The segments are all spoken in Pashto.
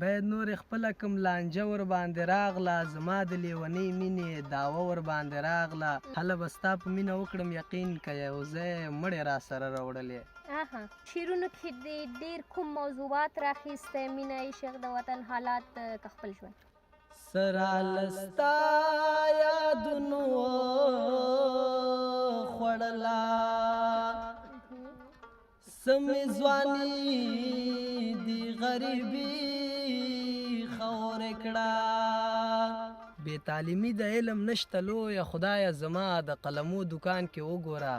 باید نور خپله کوم لانجه ور باندې راغله، زما د لیونۍ مینې دعوه ور باندې راغله، هله به ستا په مینه وکړم یقین که یو ځای مړې را سره راوړلې. شعرونو کې دې ډېر کوم موضوعات راخیستی؟ مینه، عشق، د وطن حالات که خپل ژوند؟ سراله ستا یادونو خوړله، سمې ځواني دې غریبي خورې کړه. بې تعلیمي د علم نشته لویه خدایه زما، د قلمو دکان کې وګوره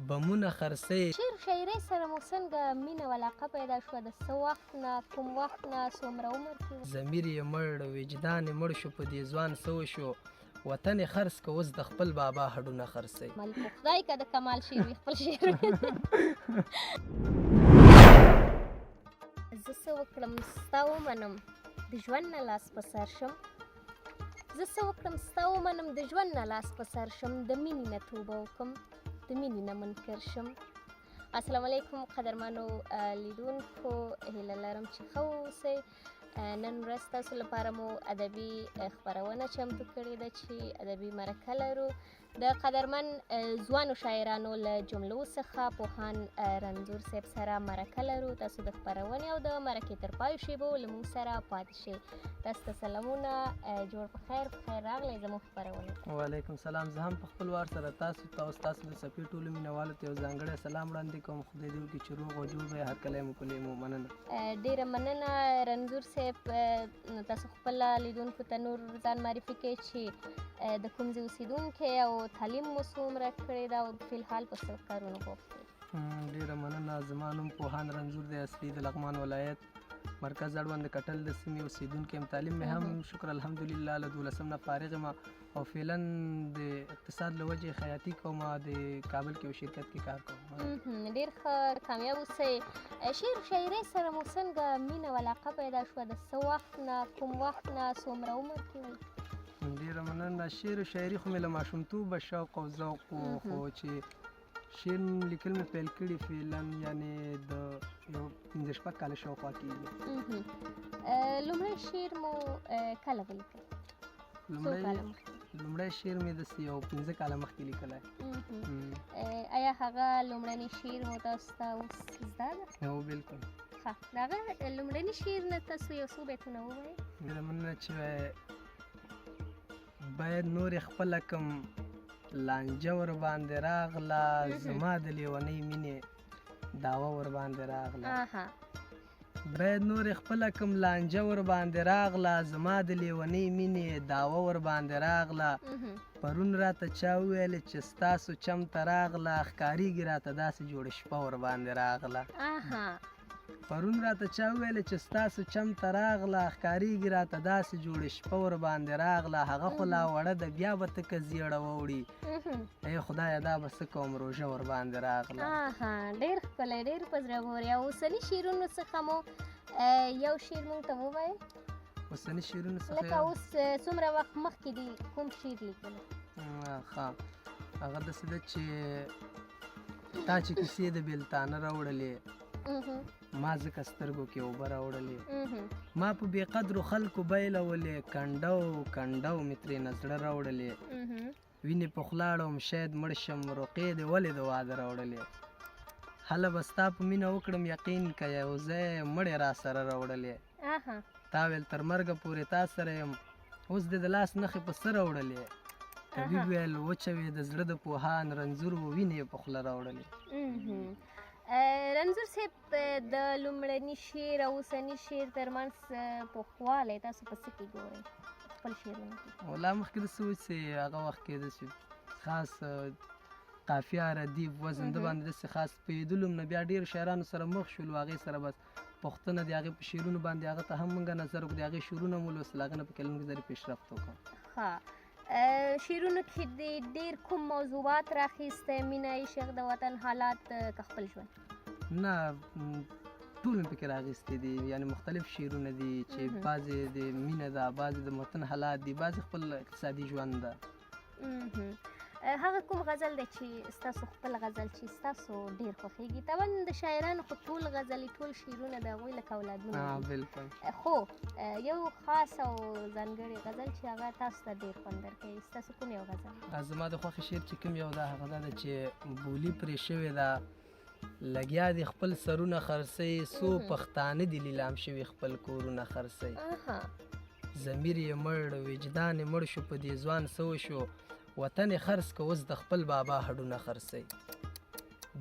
بمونه خرڅوي. شعر شاعرۍ سره مو څنګه مینه او علاقه پیدا شوه؟ د څه وخت نه، کوم وخت نه، څومره عمر کې؟ ضمیر یې مړ، وجدان یې مړ شو، په دې ځوان څه وشو، وطن یې خرڅ که اوس د خپل بابا هډونه خرڅوي. مل په خدای که د کمال شعر وي خپل شعر. زه څه وکړم ستا ومنم د ژوند نه لاس په سر شم، زه څه وکړم ستا ومنم د ژوند نه لاس په سر شم، د مینې نه توبه وکړم د مینې نه منکر شم. السلام علیکم قدرمنو لیدونکو، هیله لرم چې ښه واوسئ. نن ورځ تاسو لپاره مو ادبي خپرونه چمتو کړې ده چې ادبي مرکه لرو. د قدرمن ځوانو شاعرانو له جملو څخه پوهاند رنځور صاحب سره مرکه لرو. تاسو د خپرونې او د مرکې تر پایو شیبو له موږ سره پاتې شئ. تاسو ته سلامونه، جوړ په خیر راغلی زموږ خپرونې ته. وعلیکم سلام. زه هم په خپل وار سره تاسو ته او ستاسو د څپې ټولو مینهوالو ته یو ځانګړی سلام وړاندې کوم. خدای دې وکړي چې روغ او جوړ به هرکلی مو پلې مو. مننه، ډېره مننه رنځور صاحب. تاسو خپله لیدونکو ته نور ځان معرفي کړئ چې د کوم ځای اوسېدونکی او تعلیم مو څومره کړې ده او فلحال په څه کارونو بوخت دی؟ ډېره مننه. زما نوم پوهاند رنځور دی، اصلي د لغمان ولایت مرکز اړوند کټل د سیمې اوسېدونکی یم. تعلیم مې هم شکر الحمدلله له 12 نه فارغ یم او فعلا د اقتصاد له وجې خیاطي کوم، د کابل کې یو شرکت کې کار کوم. ډېر ښه، کامیاب اوسئ. شعر و شاعرۍ سره مو څنګه مینه او علاقه پیدا شوه؟ د څه وخت نه، کوم وخت نه، څومره عمر کې وئ؟ ډېره مننه. شعر و شاعري خو مې له ماشومتوبه شوق او ذوق و، خو چې شعر لیکل مې پیل کړي فعلا یعنې د یو 15 کاله شاوخوا کېږي. لومړی شعر مو کله ولیکئ؟ لومړی شعر مې داسې یو 15 کاله مخکې لیکلی. آیا هغه لومړنی شعر مو تاسو ته اوس زده ده؟ هو بلکل. ښه، د هغه لومړني شعر نه تاسو یو څو بیتونه ووایئ. ډېره مننه چې باید نور خپله کوم لانجه ور باندې راغله، زما د لیونۍ مینې دعوه ور باندې راغله. باید نور خپله کوم لانجه ور باندې راغله، زما د لیونۍ مینې دعوه ور باندې راغله. پرون راته چا وویلې چې ستاسو چم ته راغله، ښکارېږي راته داسې جوړه شپه ور باندې راغله. پرون راته چا وویلې چې ستاسو چم ته راغله، ښکارېږي راته داسې جوړه شپه ور باندې راغله. هغه خو لا وړه ده بیا به ته که زیړه ووړي، ای خدایه دا به څه کوم روژه ور باندې راغله. ډېر ښکلی، ډېر په زړه پورې. او اوسني شعرونو څخه مو یو شعر موږ ته ووایئ. اوسني شعرونو څخه لکه اوس څومره وخت مخکې دي کوم شعر لیکلی؟ ښه، هغه داسې ده چې تا چې کیسې د بېلتانه راوړلې، ما ځکه سترګو کې اوبه راوړلې، ما په بې قدرو خلکو بیلولې، کنډو کنډو مې ترېنه زړه راوړلې، وینې په خوله اړوم شاید مړ شم، رقیې دې ولې د واده راوړلې، هله به ستا په مینه وکړم یقین که یو ځای مړې را سره راوړلې، تا ویل تر مرګه پورې تا سره یم، اوس دې د لاس نښې په څه راوړلې، طبیب ویل وچه وې د زړه د پوهاند رنځور و وینې په خوله راوړلې. رنځور صاحب، د لومړني شعر او اوسني شعر ترمنځ پوخوالی تاسو په څه کې ګورئ خپل شعرونو کې؟ لا مخکې داسې و چې هغه وخت کې داسې خاص قافیه، ردیف، وزن د باندې داسې خاص پوهېدلو نه، بیا ډېرو شاعرانو سره مخ شولو، هغې سره بس پوښتنه د هغې په شعرونو باندې هغه ته هم موږ نظر وکړو، د هغې شعرونه مو لوستل، هغه نه په کلمو کې ذرې پیشرفت وکړو. شعرونو کې دې ډېر کوم موضوعات راخیستی؟ مینه، عشق، د وطن حالات که خپل ژوند؟ نه، ټول مې پکې راغیستي دي، یعنې مختلف شعرونه دي چې بعضې د مینه ده، بعضې د وطن حالات دي، بعضې خپل اقتصادي ژوند ده. هغه کوم غزل دی چې ستاسو خپل غزل چې ستاسو ډېر خوښیږي؟ طبعا د شاعرانو خو ټول غزلې ټول شعرونه د هغوی لکه اولادونه دي، بالکل. خو یو خاص او ځانګړی غزل چې هغه تاسو ته ډېر خوند درکوي، ستاسو کوم یو غزل؟ زما د خوښې شعر چې کوم یو دا هغه دا ده چې بولي پرې شوې ده، لګیا دي خپل سرونه خرڅوي، څو پښتانه دي لیلام شوي خپل کورونه خرڅوي، ضمیر یې مړ وجدان یې مړ شو، په دې ځوان څه وشو، وطن یې خرڅ که اوس د خپل بابا هډونه خرڅوي.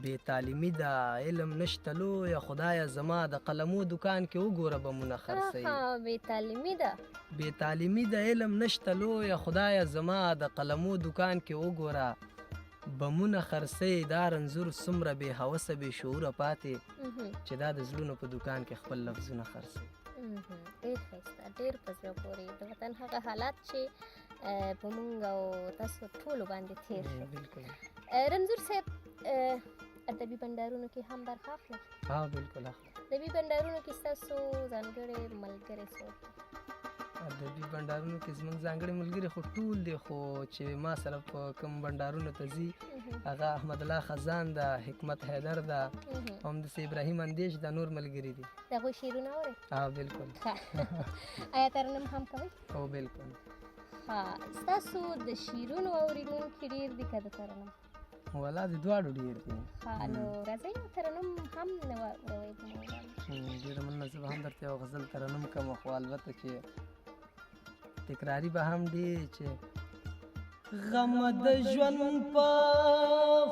بې تعلیمي ده، علم نشته لویه خدایه زما، د قلمو دکان کې وګوره بمونه خرڅوي. بې تعلیمي ده، بې تعلیمي ده، علم نشته لویه خدایه زما، د قلمو دکان کې وګوره بمونه خرڅوي. دا رنځور څومره بې هوسه بې شعوره پاتې چې دا د زړونو په دکان کې خپل لفظونه خرڅوي. ډېر ښایسته، ډېر په زړه پورې د وطن هغه حالات چې په موږ او تاسو ټولو باندې تېر شو. رنځور صاحب ادبي بنډارونو کې هم برخه اخلئ؟ ها بالکل اخلم. ادبي بنډارونو کې ستاسو ځانګړی ملګری څوک؟ ادبي بنډارونو کې زموږ ځانګړي ملګري خو ټول دي، خو چې ما سره په کوم بنډارونو ته ځي هغه احمد الله خزان ده، حکمت حیدر ده، همداسې ابراهیم اندیش ده، نور ملګري دي. د هغوی شعرونه اورئ؟ ها بالکل. آیا ترنم هم کوئ؟ هو بالکل. ستاسو د شعرونو اوریدونکي ډېر دي که د ترنم؟ والا د دواړو ډېر دي. نو راځئ نو ترنم هم واوروئ په موږ باندې. ډېره مننه. زه به هم درته یو غزل ترنم کوم، خو البته چې تکراري به هم ډېر چې غم د ژوند په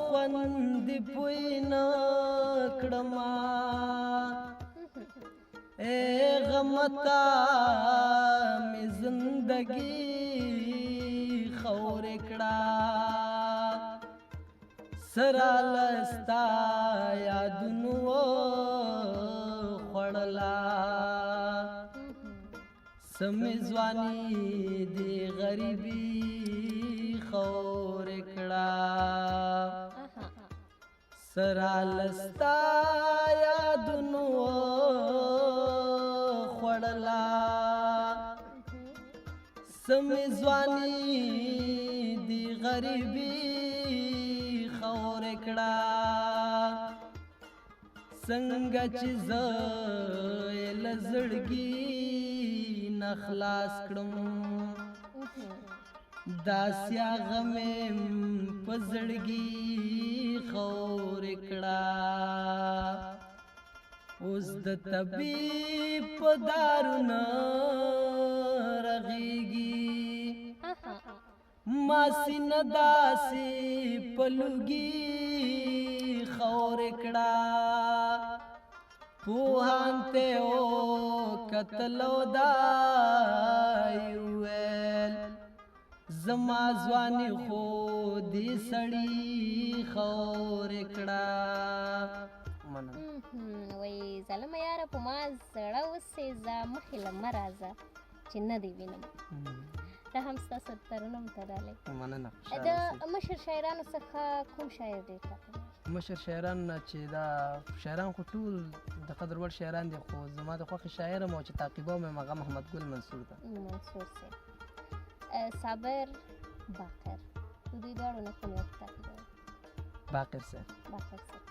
خوند پوی نه کړما، اے غم تا می زندگی خور کړه، سرا لستا یادونو خوړلا، سمې ځواني دی غریبي خور کړه، سرا لستا یادونو خوړلا، سمې ځواني دی غریبي خور کړه، څنګه چې زه یې له زړګي نه خلاص کړم، داسې هغه مې په زړګي خور کړه، اوس د طبیب په دارو نه رغېږي، ما سینه داسې په لوګي خور کړه، پوهان ته وکتل او دای ویل زما ځواني خو دې سړي خور کړه. وایي ظالمه یاره په ما زړه وسېځه، مخې له مه راځه چې نه دې وینم. دا هم ستاسو ترنم ته ډالۍ. مننه. د مشر شاعرانو څخه کوم شاعر ډېر خوښوئ؟ مشر شاعران چې دا شاعران خو ټول د قدر وړ شاعران دي، خو زما د خوښې شاعر م او چې تعقیبوم یم هغه محمد ګل منصور ده. منصور صاحب. صابر باقر، د دوی دواړو نه کوم یو تعقیبوئ؟ باقر صاحب. باقر صاحب.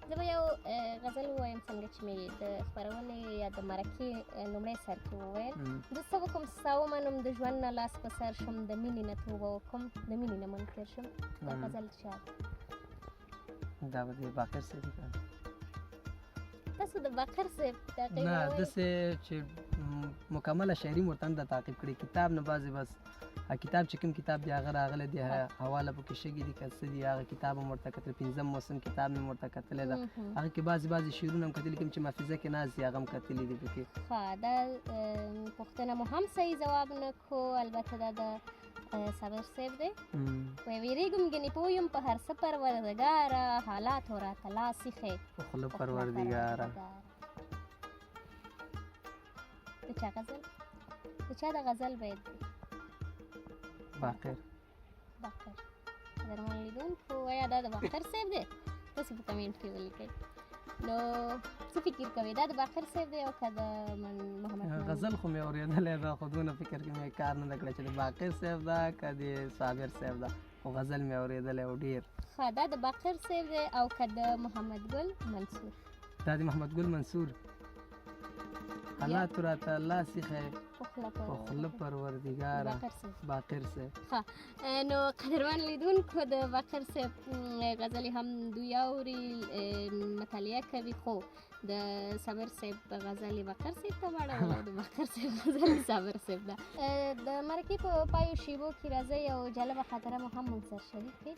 زه به یو غزل ووایم څنګه چې مې د خپرونې یا د مرکې لومړی سر کې وویل. زه څه وکړم ستا ومنم، د ژوند نه لاس په سر شم، د مینې نه توبه وکړم، د مینې نه منکر شم. دا غزل چا دی؟ دا به د باقر صاحب دی. تاسو د باقر صاحب تعقیب نه داسې چې مکمله شاعري مو ورته نه تعقیب کړي، کتاب نه بعضې بس کتاب چې کوم کتاب دی هغه راغلی دی، حواله پکې شګې دي که څه دي، هغه کتاب هم ورته کتلی، پنځم موسم کتاب مې ورته کتلی ده، هغه کې بعضې شعرونه هم کتلي کوم چې محفظه کې ناست دي هغه هم کتلي دي پکې. دا پوښتنه مو هم صحیح ځواب نه کړو، البته دا د صابر صاحب دی. وایي ویرېږم ګنې پوه یم په هر څه پروردګاره، حالاتو راته لاس ایښی په خوله پروردګاره. د چا غزل؟ د چا د غزل بیت دی؟ باقر. باقر. قدرمن لیدونکو آیا دا د باقر صاحب دی؟ تاسې په کمنټ کې ولیکئ. نو څه فکر کوئ دا د باقر صاحب دی او که د محمد؟ غزل خو مې اورېدلی ده، خو دونه فکر کې مې کار نه ده کړی چې د باقر صاحب ده که د صابر صاحب ده، خو غزل مې اورېدلی و ډېر. ښه دا د باقر صاحب دی او که د محمد ګل منصور؟ دا د محمد ګل منصور. حالاتو راته لاس ایښی په خوله پروردګاره باقر صاحب. ښه نو قدرمن لیدونکو د باقر صاحب غزلې هم دوی اوري، مطالعه کوي، خو د صابر صاحب غزلې باقر صاحب ته واړول او د باقر صاحب غزلې صابر صاحب ده. د مرکې په پایو شیبو کې راځئ او جالبه خاطره مو هم موږ سره شریک کړئ.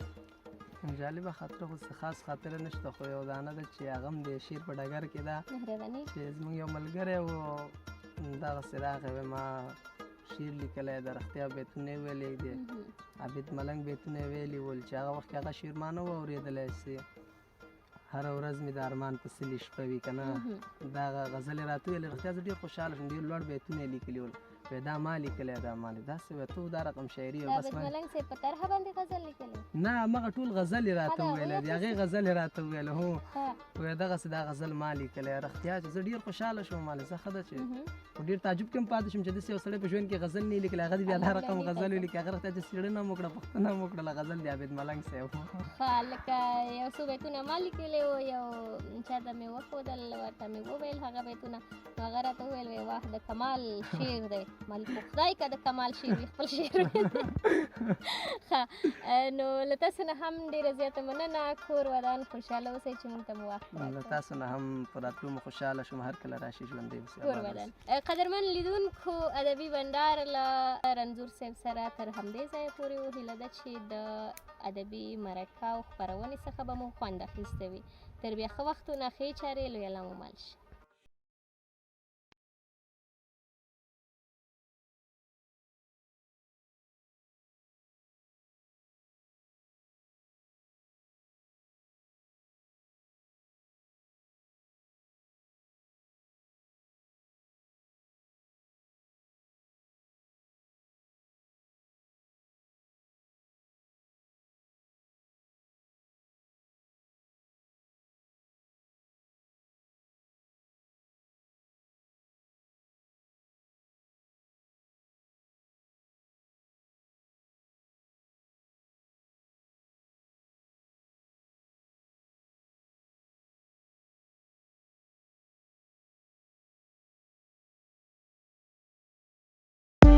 جالبه خاطره خو څه خاص خاطره نشته، خو یو دانه ده چې هغه هم د شعر په ډګر کې ده چې زموږ یو ملګری و دغسې راغی وی ما شعر لیکلی د رښتیا بیتونه یې ویلی دي، عابد ملنګ بیتونه یې ویلي ول چې هغه وخت کې هغه شعر ما نه و اورېدلی چې هره ورځ مې د ارمان په څلي شپه وي که نه. دغه غزلې راته ویلې، رښتیا زه ډېر خوشحاله شوم، ډېر لوړ بیتونه یې لیکلي ول. وی دا ما لیکلی دا ما داسې وی ته دا رقم شاعري د عابد ملنګ صاحب په طرحه باندې غزل لیکلی؟ نه همغه ټول غزل یې راته وویلی دي، هغې غزل یې راته وویل. هو وی دغسې دا غزل ما لیکلی. رښتیا چې زه ډېر خوشحاله شوم، مالې ښه ده چې خو ډېر تعجب کې هم پاتې شوم چې داسې یو سړی په ژوند کې غزل نه لیکلی، هغه دې بیا دا رقم غزل ولیکي. هغه رښتیا چې څېړنه مو کړه، پوښتنه مو کړله، غزل د عابد ملنګ صاحب. ښه لکه یو څو بیتونه ما لیکلي وو، یو چا ته مې وښودل، ورته مې وویل هغه بیتونه، نو هغه راته وویل وی واه د کمال شعر دی. ما په خدای که د کمال شعر وي خپل شعر ښه نو له تاسو نه هم ډېره زیاته مننه. کور ودان خوشحاله اوسئ چې موږ ته مو وخت راکړ. له تاسو نه هم په راتلو مو خوشحاله شوم، هر کله راشي ژوندی اوسئ. کور ودان. قدرمن لیدونکو ادبي بنډار له رنځور صاحب سره تر همدې ځایه پورې و. هیله ده چې د ادبي مرکه او خپرونې څخه به مو خوند اخیستی وي. تر بیا ښه وختونه ښې چارې لوی الله مو مل شي.